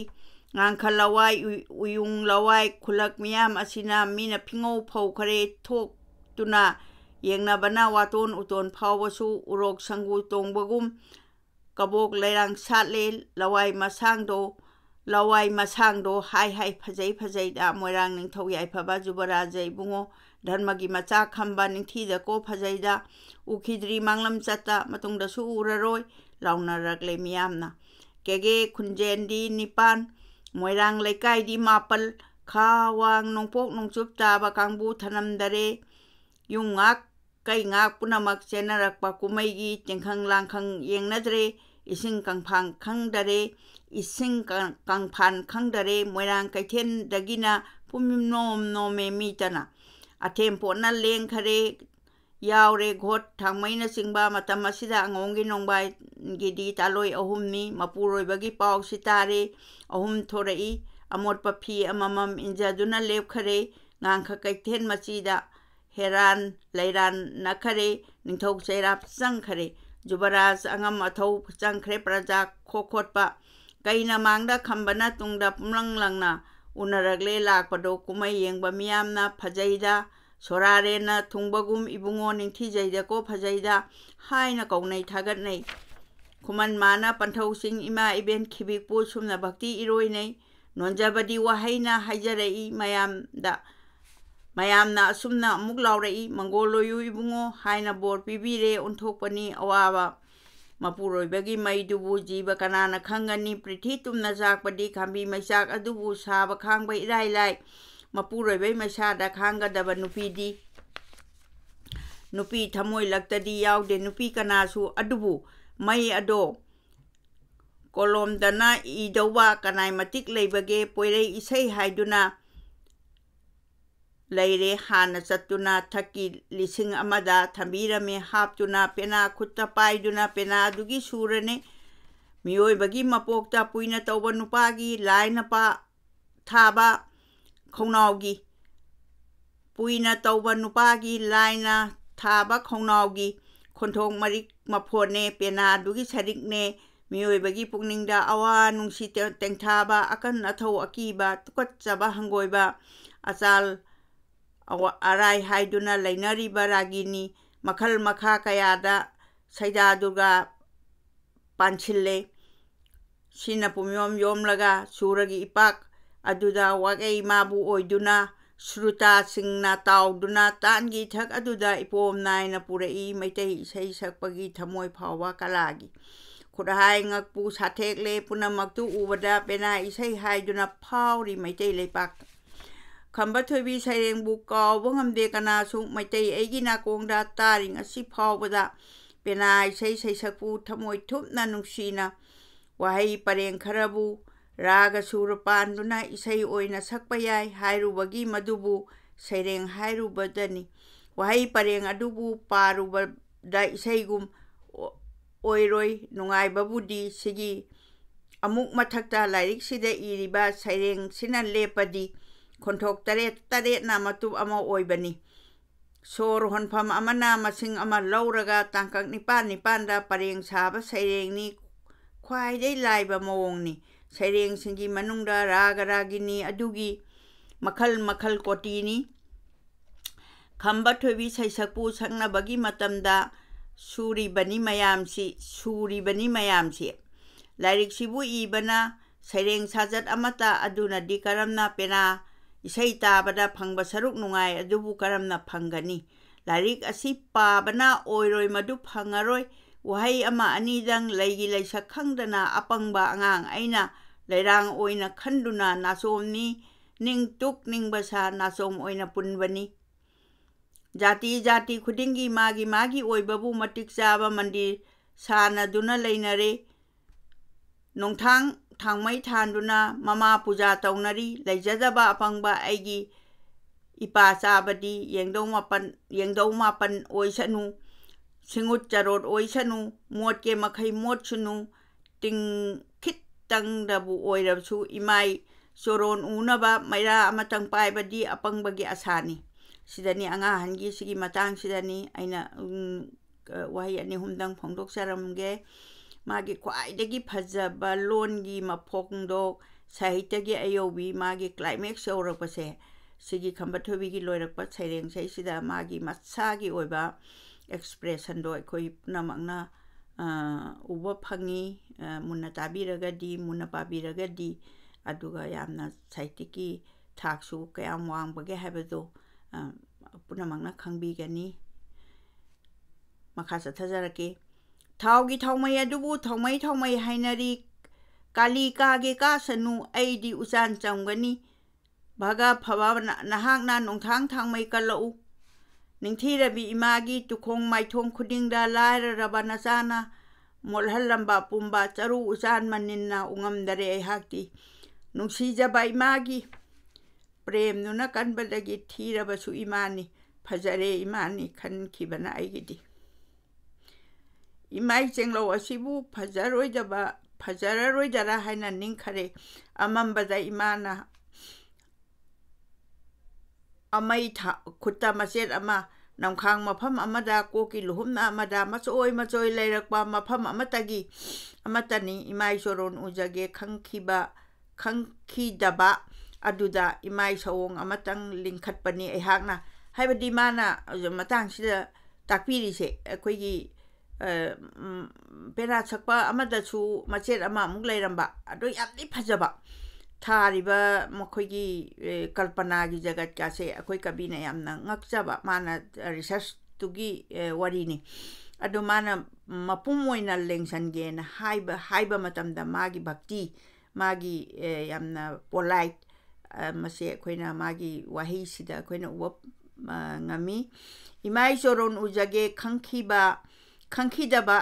ngangkhalawai uyung lawai khulak miyam asina mina phingau phau khare thok tuna yengna bana waton uton phawbasu urok sangu tongbagum kabok leirang satle lawai masangdo hai phajai da moirang ningthau yai phaba jubaraja ibungo dharmagi macha khamba ningthi da ko phajai da ukhidri manglam chata matungda su uraroi launa rakle miyamna kege khunjendi nipan moirang leikai di mapal khawang nongpok nongchup taba kangbu thanamdare yungak kai ngak punamak chenarakpa kumaigi tengkhang langkhang yengnadre ising kangphang khangdare ising kangphan khangdare moirang kaithen dagina pumnom nome mitana athempo na lengkhare yaure ghot thangmaina singba matam asida angongi nongbai gidi taloi ahumni mapuroi bagi pau sitare ahum thorei amot paphi amamam injaduna lepkhare ngangkha kaithen machida heran leiran nakhare ningthau chairap changkhare jubaraj angam athau changkhre praja khokhotpa kaina mangda khambana tungda pumlanglangna unaragle lakpado kumai yengba miyamna phajaida sorarena thungbagum ibungo ningthi jaida ko phajaida haina kaunai thagat nei khuman mana panthau sing ima iben khibikpu sumna bhakti iroi nei nonjabadi wahaina haijarei mayamna asumna amuk laurei mangoloyu ibungo haina bor pibire unthokpani awaba mapuroi bagi maidubu jiba kanana khangani prithi tumna jakpadi khambi maisak adubu saba khangba irai mapuroi bai masada khanga daba nupi thamoi laktadi yaude nupi kanasu adubu mai ado kolom dana idawa kanai matik leibage poirei isai haiduna leire hana chatuna thaki lising amada thambirame haptuna pena khutta paiduna pena dugi surane miyoi bagi mapokta puina tawba nupagi laina pa thaba khonaugi puina tawba nupagi laina thaba khonaugi khonthong marik maphone pena dugi sarikne miyoi bagi pukningda awa nungsi tengthaba akan athau akiba tukatchaba hangoiba achal ꯑꯔꯥꯏ ꯍꯥꯏꯗꯨꯅ ꯂꯩꯅꯔꯤꯕ ꯔꯥꯒꯤꯅꯤ ꯃꯈꯜ ꯃꯈꯥ ꯀꯌꯥꯗ ꯁꯩꯗꯥ ꯗꯨꯔꯒꯥ ꯄꯥꯟꯁꯤꯜꯂꯦ ꯁꯤꯅ ꯄꯨꯝꯌꯣꯝ ꯌꯣꯝꯂꯒ ꯁꯨꯔꯒꯤ ꯏꯄꯥꯛ ꯑꯗꯨꯗ ꯋꯥꯀꯩ ꯃꯥꯕꯨ ꯑꯣꯏꯗꯨꯅ ꯁ꯭ꯔꯨꯇꯥꯁꯤꯡꯅ ꯇꯥꯎꯗꯨꯅ ꯇꯥꯟꯒꯤ ꯏꯊꯛ ꯑꯗꯨꯗ ꯏꯄꯣꯝ ꯅꯥꯏꯅ ꯄꯨꯔꯛꯏ ꯃꯩꯇꯩ ꯏꯁꯩ ꯁꯛꯄꯒꯤ ꯊꯃꯣꯏ ꯐꯥꯎꯕ ꯀꯂꯥꯒꯤ ꯈꯨꯠꯍꯥꯏ ꯉꯛꯄꯨ ꯁꯥꯊꯦꯛꯂꯦ ꯄꯨꯝꯅꯃꯛꯇꯨ ꯎꯕꯗ ꯄꯦꯅꯥ ꯏꯁꯩ ꯍꯥꯏꯗꯨꯅ ꯐꯥꯎꯔꯤ ꯃꯩꯇꯩ ꯂꯩꯄꯥꯛꯇ ꯈꯝꯕ ꯊꯣꯏꯕꯤ ꯁꯩꯔꯦꯡꯕꯨ ꯀꯥꯎꯕ ꯉꯝꯗꯦ ꯀꯅꯥꯁꯨ ꯃꯩꯇꯩ ꯑꯩꯒꯤ ꯅꯥꯀꯣꯡꯗ ꯇꯥꯔꯤ ꯉꯁꯤ ꯐꯥꯎꯕꯗ ꯄꯦꯅꯥ ꯏꯁꯩ ꯁꯩꯁꯛꯄꯨ ꯊꯃꯣꯏ ꯊꯨꯞꯅ ꯅꯨꯡꯁꯤꯅ ꯋꯥꯍꯩ ꯄꯔꯦꯡ ꯈꯔꯕꯨ ꯔꯥꯒ ꯁꯨꯔ ꯄꯥꯟꯗꯨꯅ ꯏꯁꯩ ꯑꯣꯏꯅ ꯁꯛꯄ ꯌꯥꯏ ꯍꯥꯏꯔꯨꯕꯒꯤ ꯃꯗꯨꯕꯨ ꯁꯩꯔꯦꯡ ꯍꯥꯏꯔꯨꯕꯗꯅꯤ ꯋꯥꯍꯩ ꯄꯔꯦꯡ ꯑꯗꯨꯕꯨ ꯄꯥꯔꯨꯕꯗ ꯏꯁꯩꯒꯨꯝ ꯑꯣꯏꯔꯣꯏ ꯅꯨꯡꯉꯥꯏꯕꯕꯨꯗꯤ ꯁꯤꯒꯤ ꯑꯃꯨꯛ ꯃꯊꯛꯇ ꯂꯥꯏꯔꯤꯛꯁꯤꯗ ꯏꯔꯤꯕ ꯁꯩꯔꯦꯡꯁꯤꯅ ꯂꯦꯞꯄꯗꯤ ꯈꯣꯟꯊꯣꯛ ꯇꯔꯦꯠꯅ ꯃꯇꯨꯞ ꯑꯃ ꯑꯣꯏꯕꯅꯤ ꯁꯣꯔ ꯍꯣꯟꯐꯝ ꯑꯃꯅ ꯃꯁꯤꯡ ꯑꯃ ꯂꯧꯔꯒ ꯇꯥꯡꯀꯛ 9-9ꯗ ꯄꯔꯦꯡ ꯁꯥꯕ ꯁꯩꯔꯦꯡꯅꯤ ꯈ꯭ꯋꯥꯏꯗꯒꯤ ꯂꯥꯏꯕ ꯃꯑꯣꯡꯅꯤ ꯁꯩꯔꯦꯡꯁꯤꯡꯒꯤ ꯃꯅꯨꯡꯗ ꯔꯥꯒ ꯔꯥꯒꯤꯅꯤ ꯑꯗꯨꯒꯤ ꯃꯈꯜ ꯃꯈꯜ ꯀꯣꯇꯤꯅꯤ ꯈꯝꯕ ꯊꯣꯏꯕꯤ ꯁꯩꯁꯛꯄꯨ ꯁꯛꯅꯕꯒꯤ ꯃꯇꯝꯗ ꯁꯨꯔꯤꯕꯅꯤ ꯃꯌꯥꯝꯁꯤ ꯂꯥꯏꯔꯤꯛꯁꯤꯕꯨ ꯏꯕꯅ ꯁꯩꯔꯦꯡ ꯁꯥꯖꯠ ꯑꯃꯠꯇ ꯑꯗꯨꯅꯗꯤ ꯀꯔꯝꯅ ꯄꯦꯅꯥ ꯏꯁꯩ ꯇꯥꯕꯗ ꯐꯪꯕ ꯁꯔꯨꯛ ꯅꯨꯡꯉꯥꯏ ꯑꯗꯨꯕꯨ ꯀꯔꯝꯅ ꯐꯪꯒꯅꯤ ꯂꯥꯏꯔꯤꯛ ꯑꯁꯤ ꯄꯥꯕꯅ ꯑꯣꯏꯔꯣꯏ ꯃꯗꯨ ꯐꯪꯉꯔꯣꯏ ꯋꯥꯍꯩ ꯑꯃ ꯑꯅꯤꯗꯪ ꯂꯩꯒꯤ ꯂꯩꯁꯛ ꯈꯪꯗꯅ ꯑꯄꯪꯕ ꯑꯉꯥꯡ ꯑꯩꯅ ꯂꯩꯔꯥꯡ ꯑꯣꯏꯅ ꯈꯟꯗꯨꯅ ꯅꯥꯆꯣꯝꯅꯤ ꯅꯤꯡꯇꯨꯛ ꯅꯤꯡꯕ ꯁꯥ ꯅꯥꯆꯣꯝ ꯑꯣꯏꯅ ꯄꯨꯟꯕꯅꯤ ꯖꯥꯇꯤ ꯖꯥꯇꯤ ꯈꯨꯗꯤꯡꯒꯤ ꯃꯥꯒꯤ ꯑꯣꯏꯕꯕꯨ ꯃꯇꯤꯛ ꯆꯥꯕ ꯃꯟꯗꯤꯔ ꯁꯥꯅꯗꯨꯅ ꯂꯩꯅꯔꯦ ꯅꯣꯡꯊꯥꯡ ꯊꯥꯡꯃꯩ ꯊꯥꯟꯗꯨꯅ ꯃꯃꯥ ꯄꯨꯖꯥ ꯇꯧꯅꯔꯤ ꯂꯩꯖꯗꯕ ꯑꯄꯪꯕ ꯑꯩꯒꯤ ꯏꯄꯥ ꯆꯥꯕꯗꯤ ꯌꯦꯡꯗꯧ ꯃꯥꯄꯟ ꯑꯣꯏꯁꯅꯨ ꯁꯤꯡꯎꯠ ꯆꯔꯣꯠ ꯑꯣꯏꯁꯅꯨ ꯃꯣꯠꯀꯦ ꯃꯈꯩ ꯃꯣꯠꯁꯅꯨ ꯈꯤꯠꯇꯪꯗꯕꯨ ꯑꯣꯏꯔꯕꯁꯨ ꯏꯃꯥꯏ ꯆꯣꯔꯣꯟ ꯎꯅꯕ ꯃꯩꯔꯥ ꯑꯃꯇꯪ ꯄꯥꯏꯕꯗꯤ ꯑꯄꯪꯕꯒꯤ ꯑꯁꯥꯅꯤ ꯁꯤꯗꯅꯤ ꯑꯉꯥꯡꯍꯟꯒꯤ ꯁꯤꯒꯤ ꯃꯇꯥꯡꯁꯤꯗꯅꯤ ꯑꯩꯅ ꯋꯥꯍꯩ 2-3ꯗꯪ ꯐꯣꯡꯗꯣꯛꯆꯔꯝꯒꯦ ꯃꯥꯒꯤ ꯈ꯭ꯋꯥꯏꯗꯒꯤ ꯐꯖꯕ ꯂꯣꯟꯒꯤ ꯃꯐꯣꯡꯗꯣꯛ ꯁꯥꯍꯤꯇ꯭ꯌꯒꯤ ꯑꯌꯧꯕꯤ ꯃꯥꯒꯤ ꯀ꯭ꯂꯥꯏꯃꯦꯛꯁ ꯌꯧꯔꯛꯄꯁꯦ ꯁꯤꯒꯤ ꯈꯝꯕ ꯊꯣꯏꯕꯤꯒꯤ ꯂꯣꯏꯔꯛꯄ ꯁꯩꯔꯦꯡꯁꯤꯗ ꯃꯥꯒꯤ ꯃꯁꯥꯒꯤ ꯑꯣꯏꯕ ꯑꯦꯛꯁꯄ꯭ꯔꯦꯁꯟꯗꯣ ꯑꯩꯈꯣꯏ ꯄꯨꯝꯅꯃꯛꯅ ꯎꯕ ꯐꯪꯉꯤ ꯃꯨꯟꯅ ꯇꯥꯕꯤꯔꯒꯗꯤ ꯃꯨꯟꯅ ꯄꯥꯕꯤꯔꯒꯗꯤ ꯑꯗꯨꯒ ꯌꯥꯝꯅ ꯁꯥꯍꯤꯇ꯭ꯌꯒꯤ ꯊꯥꯛꯁꯨ ꯀꯌꯥꯝ ꯋꯥꯡꯕꯒꯦ ꯍꯥꯏꯕꯗꯣ ꯄꯨꯝꯅꯃꯛꯅ ꯈꯪꯕꯤꯒꯅꯤ ꯃꯈꯥ ꯆꯠꯊꯖꯔꯛꯀꯦ ꯊꯥꯎꯒꯤ ꯊꯥꯎꯃꯩ ꯑꯗꯨꯕꯨ ꯊꯥꯎꯃꯩ ꯍꯥꯏꯅꯔꯤ ꯀꯥꯂꯤ ꯀꯥꯒꯦ ꯀꯥꯁꯅꯨ ꯑꯩꯗꯤ ꯎꯆꯥꯟ ꯆꯝꯒꯅꯤ ꯚꯒ ꯐꯕ ꯅꯍꯥꯛꯅ ꯅꯣꯡꯊꯥꯡ ꯊꯥꯡꯃꯩ ꯀꯜꯂꯛꯎ ꯅꯤꯡꯊꯤꯔꯕꯤ ꯏꯃꯥꯒꯤ ꯇꯨꯈꯣꯡ ꯃꯥꯏꯊꯣꯡ ꯈꯨꯗꯤꯡꯗ ꯂꯥꯏꯔꯔꯕ ꯅꯆꯥꯅ ꯃꯣꯠꯍꯜꯂꯝꯕ ꯄꯨꯝꯕ ꯆꯔꯨ ꯎꯆꯥꯟ ꯃꯅꯤꯟꯅ ꯎꯉꯝꯗꯔꯦ ꯑꯩꯍꯥꯛꯇꯤ ꯅꯨꯡꯁꯤꯖꯕ ꯏꯃꯥꯒꯤ ꯄ꯭ꯔꯦꯝꯗꯨꯅ ꯀꯟꯕꯗꯒꯤ ꯊꯤꯔꯕꯁꯨ ꯏꯃꯥꯅꯤ ꯐꯖꯔꯦ ꯏꯃꯥꯅꯤ ꯈꯟꯈꯤꯕꯅ ꯑꯩꯒꯤꯗꯤ ꯏꯃꯥꯏ ꯆꯦꯡꯂꯧ ꯑꯁꯤꯕꯨ ꯐꯖꯔꯔꯣꯏꯗꯔꯥ ꯍꯥꯏꯅ ꯅꯤꯡꯈꯔꯦ ꯑꯃꯝꯕꯗ ꯏꯃꯥꯅ ꯑꯃꯩ ꯈꯨꯠꯇ ꯃꯆꯦꯠ ꯑꯃ ꯅꯝꯈꯥꯡ ꯃꯐꯝ ꯑꯃꯗ ꯀꯣꯛꯀꯤ ꯂꯨꯍꯨꯝꯅ ꯑꯃꯗ ꯃꯆꯣꯏ ꯂꯩꯔꯛꯄ ꯃꯐꯝ ꯑꯃꯠꯇꯅꯤ ꯏꯃꯥꯏ ꯆꯣꯔꯣꯟ ꯎꯖꯒꯦ ꯈꯪꯈꯤꯗꯕ ꯑꯗꯨꯗ ꯏꯃꯥꯏ ꯁꯑꯣꯡ ꯑꯃꯇꯪ ꯂꯤꯡꯈꯠꯄꯅꯤ ꯑꯩꯍꯥꯛꯅ ꯍꯥꯏꯕꯗꯤ ꯃꯥꯅ ꯃꯇꯥꯡꯁꯤꯗ ꯇꯥꯛꯄꯤꯔꯤꯁꯦ ꯑꯩꯈꯣꯏꯒꯤ ꯄꯦꯅꯥ ꯁꯛꯄ ꯑꯃꯗꯁꯨ ꯃꯆꯦꯠ ꯑꯃ ꯑꯃꯨꯛ ꯂꯩꯔꯝꯕ ꯑꯗꯣ ꯌꯥꯝꯅ ꯐꯖꯕ ꯊꯥꯔꯤꯕ ꯃꯈꯣꯏꯒꯤ ꯀꯜꯄꯅꯥꯒꯤ ꯖꯒꯠꯀꯥꯁꯦ ꯑꯩꯈꯣꯏ ꯀꯕꯤꯅ ꯌꯥꯝꯅ ꯉꯛꯆꯕ ꯃꯥꯅ ꯔꯤꯁꯔꯁꯇꯨꯒꯤ ꯋꯥꯔꯤꯅꯤ ꯑꯗꯣ ꯃꯥꯅ ꯃꯄꯨꯝ ꯑꯣꯏꯅ ꯂꯦꯡꯁꯟꯒꯦꯅ ꯍꯥꯏꯕ ꯃꯇꯝꯗ ꯃꯥꯒꯤ ꯚꯛꯇꯤ ꯃꯥꯒꯤ ꯌꯥꯝꯅ ꯄꯣꯂꯥꯏꯠ ꯃꯁꯦ ꯑꯩꯈꯣꯏꯅ ꯃꯥꯒꯤ ꯋꯥꯍꯩꯁꯤꯗ ꯑꯩꯈꯣꯏꯅ ꯎꯕ ꯉꯝꯃꯤ ꯏꯃꯥꯏ ꯆꯣꯔꯣꯟ ꯎꯖꯒꯦ ꯈꯪꯈꯤꯗꯕ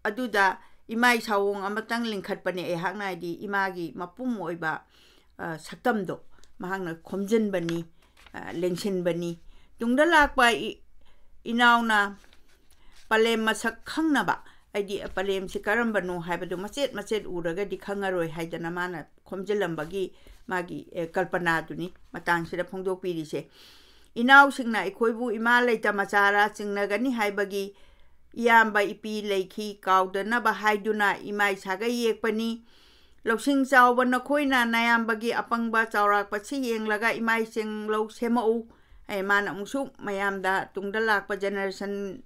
ꯑꯗꯨꯗ ꯏꯃꯥꯏ ꯁꯥꯑꯣꯡ ꯑꯃꯇꯪ ꯂꯤꯡꯈꯠꯄꯅꯦ ꯑꯩꯍꯥꯛꯅ ꯍꯥꯏꯗꯤ ꯏꯃꯥꯒꯤ ꯃꯄꯨꯝ ꯑꯣꯏꯕ ꯁꯛꯇꯝꯗꯣ ꯃꯍꯥꯛꯅ ꯈꯣꯝꯖꯤꯟꯕꯅꯤ ꯂꯦꯡꯁꯤꯟꯕꯅꯤ ꯇꯨꯡꯗ ꯂꯥꯛꯄ ꯏꯅꯥꯎꯅ ꯄꯂꯦꯝ ꯃꯁꯛ ꯈꯪꯅꯕ ꯍꯥꯏꯗꯤ ꯄꯂꯦꯝꯁꯤ ꯀꯔꯝꯕꯅꯣ ꯍꯥꯏꯕꯗꯨ ꯃꯆꯦꯠ ꯎꯔꯒꯗꯤ ꯈꯪꯉꯔꯣꯏ ꯍꯥꯏꯗꯅ ꯃꯥꯅ ꯈꯣꯝꯖꯤꯜꯂꯝꯕꯒꯤ ꯃꯥꯒꯤ ꯀꯜꯄꯅꯥꯗꯨꯅꯤ ꯃꯇꯥꯡꯁꯤꯗ ꯐꯣꯡꯗꯣꯛꯄꯤꯔꯤꯁꯦ ꯏꯅꯥꯎꯁꯤꯡꯅ ꯑꯩꯈꯣꯏꯕꯨ ꯏꯃꯥ ꯂꯩꯇ ꯃꯆꯥꯔꯥ ꯆꯤꯡꯅꯒꯅꯤ ꯍꯥꯏꯕꯒꯤ ꯏꯌꯥꯝꯕ ꯏꯄꯤ ꯂꯩꯈꯤ ꯀꯥꯎꯗꯅꯕ ꯍꯥꯏꯗꯨꯅ ꯏꯃꯥꯏ ꯁꯥꯒꯩ ꯌꯦꯛꯄꯅꯤ ꯂꯧꯁꯤꯡ ꯆꯥꯎꯕ ꯅꯈꯣꯏꯅ ꯅꯌꯥꯝꯕꯒꯤ ꯑꯄꯪꯕ ꯆꯥꯎꯔꯥꯛꯄꯁꯤ ꯌꯦꯡꯂꯒ ꯏꯃꯥꯏ ꯆꯦꯡꯂꯧ ꯁꯦꯝꯃꯛꯎ ꯃꯥꯅ ꯑꯃꯨꯛꯁꯨ ꯃꯌꯥꯝꯗ ꯇꯨꯡꯗ ꯂꯥꯛꯄ generation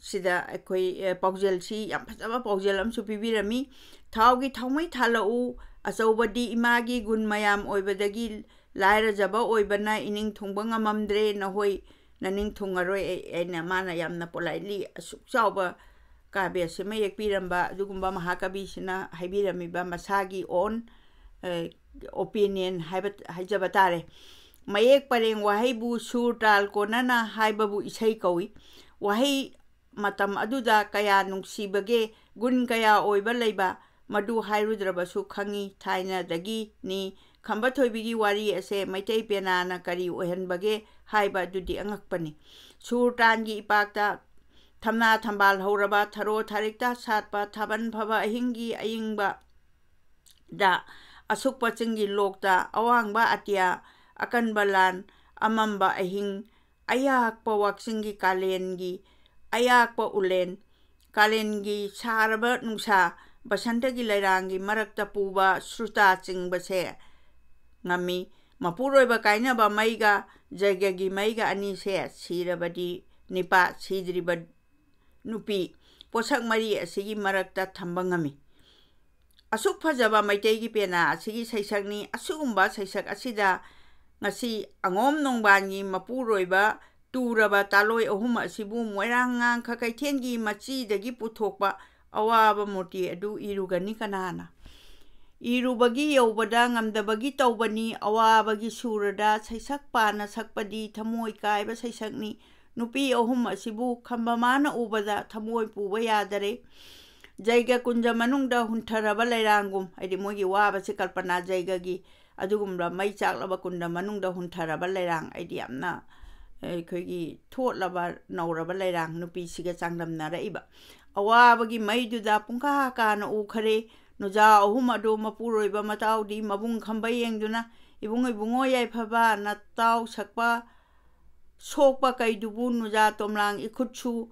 sida akhoi paujel si yam phajaba paujel amsu pibirami thaugi thaumai thalau achobadi imagi gun mayam oibadagi laira jaba oibana ining thungba ngamamdre na hoi naning thungaroi aina mana yamna politely asuk chauba kabe sema yekpiramba dugumba mahakabi sina haibirami ba masagi on opinion haijaba tare mayek pareng wahaibu sur tal konana haibabu isai kawi wahai matam aduda kaya nungsibage gun kaya oiba leiba madu hairudrabasu khangi thaina dagi ni khamba thoibigi wari ase maitai pena na kari ohenbage haiba dudi angakpani surtangi ipakta thamna thambal horaba tharo tharikta satpa thaban phaba ahingi ayingba da asukpa chingi lokta awangba atia akanbalan amamba ahing ayakpa waksingi kalengi ayakpa ulen kalengi saraba nungsa basantagi lairangi marakta puba sruta chingbase ngami mapuroiba kainaba maiga jagagi maiga ani se sirabadi nipa sidriba nupi posak mari asigi marakta thamba ngami asuk phajaba maitegi pena asigi saisakni asugumba saisak asida ngasi angom nongbangi mapuroiba turaba taloi ahum asibu moirang khakaithengi machi dagi puthokpa awaba moti adu irugani kanana irubagi yobada ngamdabagi tawbani awabagi surada saisak pana sakpadi thamoi kaiba saisakni nupi ahum asibu khambamana ubada thamoi puba yadare jaiga kunja manungda huntharaba lairangum aidi mogi waba se kalpana jaiga gi adugumra mai chaklaba kunda manungda huntharaba lairang aidi amna khoi thotlaba nauraba lairang nupi siga changlamna raiba awabagi maiduda pungka kana ukhare nuja ahum ado mapuroiba mataudi mabung khamba yengduna ibungo yai phaba nataw sakpa sokpa kaidubu nuja tomlang ikhutsu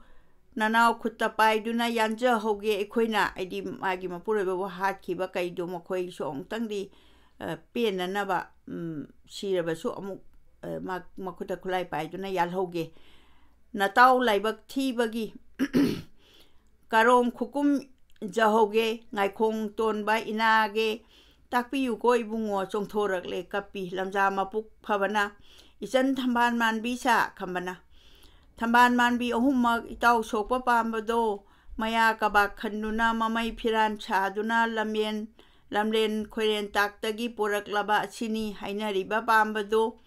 nanaw khutta paiduna yanja hoge ekhoina aidi magi mapuroiba wa hatkiba kaidu mokhoi song tangdi penanaba siraba su amuk makuta khulai paiduna yalhoge nataw laibak thibagi karom khukum jahoge ngaikhong tonba inage takpiyu ko ibungo chongthorakle kapi lamja mapuk phabana ichan thamban manbi sa khambana thamban manbi ahummak itaw sokpa pambado maya kabak khanduna mamai phiran chaduna lamlen khoiren taktagi poraklaba asini hainariba pambado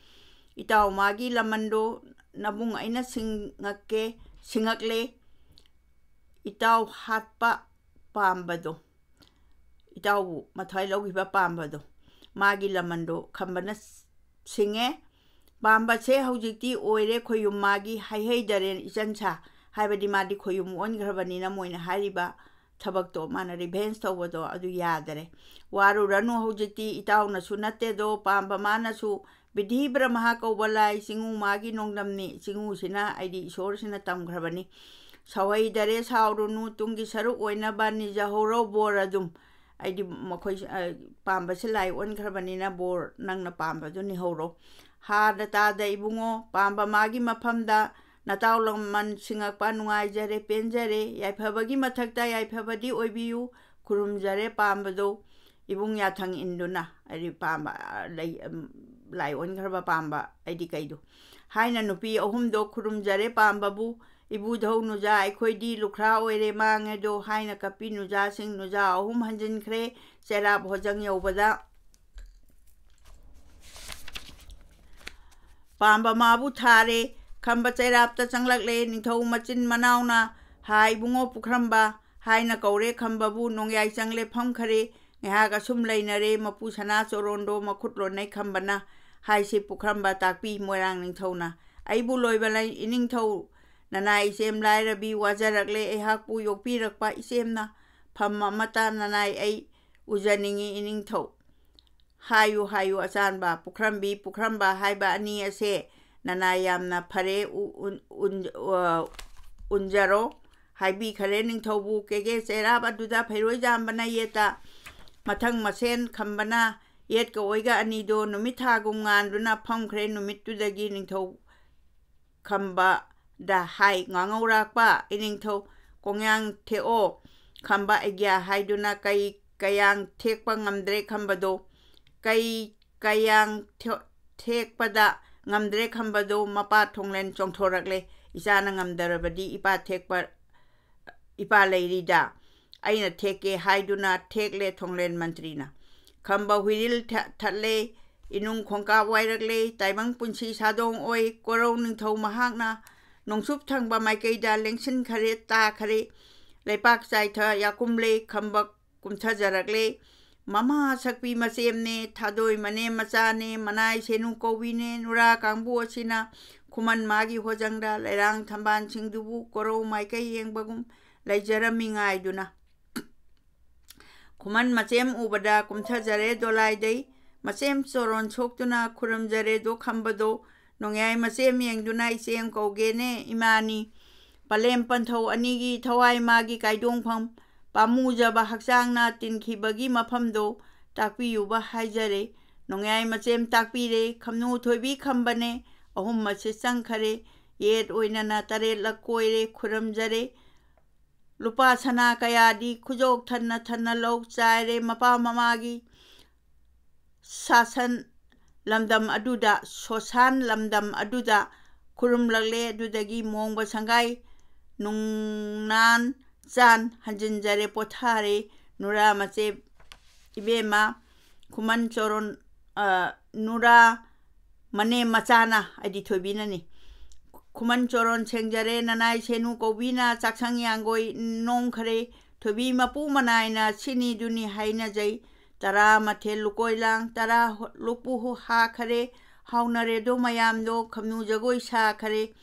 itaw magi lamando nabung aina singakle itaw hatpa pambado itaw mathai logiba pambado magi lamando khambana singe pamba che haujikti oire khoyum magi haidaren ichancha haibadi madi khoyum ongrabani na moina hariba thabak to mana revenge tawado adu yadare waru ranu haujikti itaw na sunate do pamba mana su Bidhi Brahma Kaubalai Singu Magi Nongdamni Singu Sina Aidi Isor Sina Tamgrabani Sawai Dare Saurunu Tungi Saru Oina Bani Jahoro Boradum Aidi Makoi Pamba Silai on Grabanina Bor Nang na Pamba Duni Horo Ha Data da Ibungo Pamba Magi Mapamda Nataulang Man Singak Panungai Jare Penjare Yaipabagi Matakta Yaipabadi Oibiu Kurum Jare Pambado Ibung Yathang Induna Aidi Pamba lai on garba pamba aidi kaidu haina nupi ahumdo khurum jare pambabu ibu dhau nuja aikhoidi lukhra oire mange do haina kapi nuja sing nuja ahum hanjin khre chera bhojang yobada pamba mabu thare khamba cherapta changlakle nithau machin manauna hai bungo pukhramba haina kaure khambabu nongyai changle pham khare ngeha sum leinare mapu sana chorondo makhutlo nai khambana haisi pukramba takpi moirang ningthona aibu loibalai iningthau nanai sem lai rabi wajarakle ehakpu yokpi rakpa isemna phamma mata nanai ai ujaningi iningthau hayu achanba pukramba haiba ani ase nanai yamna phare unjaro haibi khare ningthaubu kege cheraba duda phairoi jambana yeta mathang masen khambana yet ka oiga ani do numitha gungan runa pham khre numittu dagi ningthau khamba da hai ngangaurakpa iningthau kongyang theo khamba egya haiduna kai kayang thekpa ngamdre khambado kai kayang thekpada ngamdre khambado mapa thonglen chongthorakle isana ngamdarabadi ipa thekpa ipa leirida aina theke haiduna thekle thonglen mantrina khamba huiril thatle inung khongka wairakle taibang punsi sadong oi korau ningthau mahakna nongsup thangba maikeida lengsin khare ta khare leipak chaitha yakumle khamba kumthajarakle mama sakpi masemne thadoi mane machane manai senu kowine nura kangbu asina khuman magi hojangda lerang thamban singdubu korau maikai yengbagum leijarami ngaiduna khuman machem ubada kumthajare dolai dei machem choron choktuna khuramjare do khambado nongyai machem yengduna iseng kogene imani palem panthau anigi thawai magi kaidong pham pamujaba hakchangna tinkhibagi maphamdo takpiyuba haijare nongyai machem takpire khamnu thoibi khambane ahum mache changkhare yet oinana tare lakoire khuramjare lupa sana kayadi khujok thanna thanna lok chaire mapa mamagi sasan lamdam aduda sosan lamdam aduda khurum lagle adudagi mongba sangai nungnan chan hanjinjare pothare nura mache ibema khuman choron nura mane machana adi thobinani khuman choron sengjare nanai senu kobina chaksang yangoi nong khare thobi mapu manaina sini duni haina jai tara mathel lukoilang tara lupu hu ha khare haunare do mayam do khamnu jagoi sa khare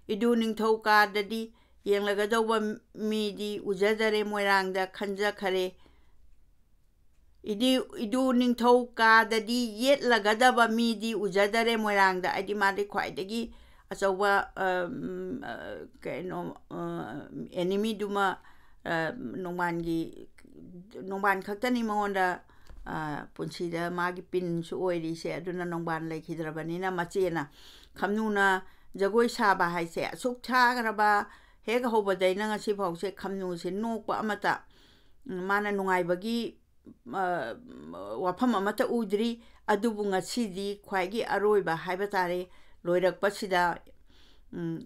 idu ningthau ka dadi yenglaga doba midi ujadare moirangda khanja khare idu ningthau ka dadi yetlaga daba midi ujadare moirangda adi made khwaidagi achawa kaino enemy duma nongban khaktani mongonda punsida magi pin su oiri se aduna nongban lekhidrabanina machena khamnuna jagoi saba haise asuk thagraba hega hobadaina ngasi phause khamnu se nokpa amata mana nungaibagi wafam amata udri adubu ngasidi khwaigi aroiba haiba tare loirak pasida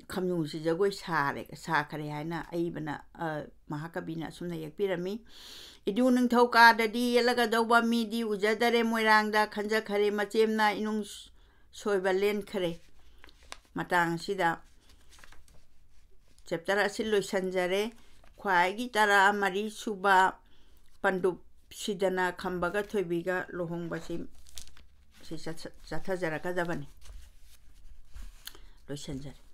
khamnu si jagoi sa khare haina aibana mahakabina sumna yakpirami idu ningthau ka dadi yelaga dawba midi ujadare moirangda khanja khare machemna inung soiba len khare matang sida chapter asil loisanjare khwaigi tara mari suba pandup sidana khambaga thoibiga lohongba si chathajara kadabani loisanjare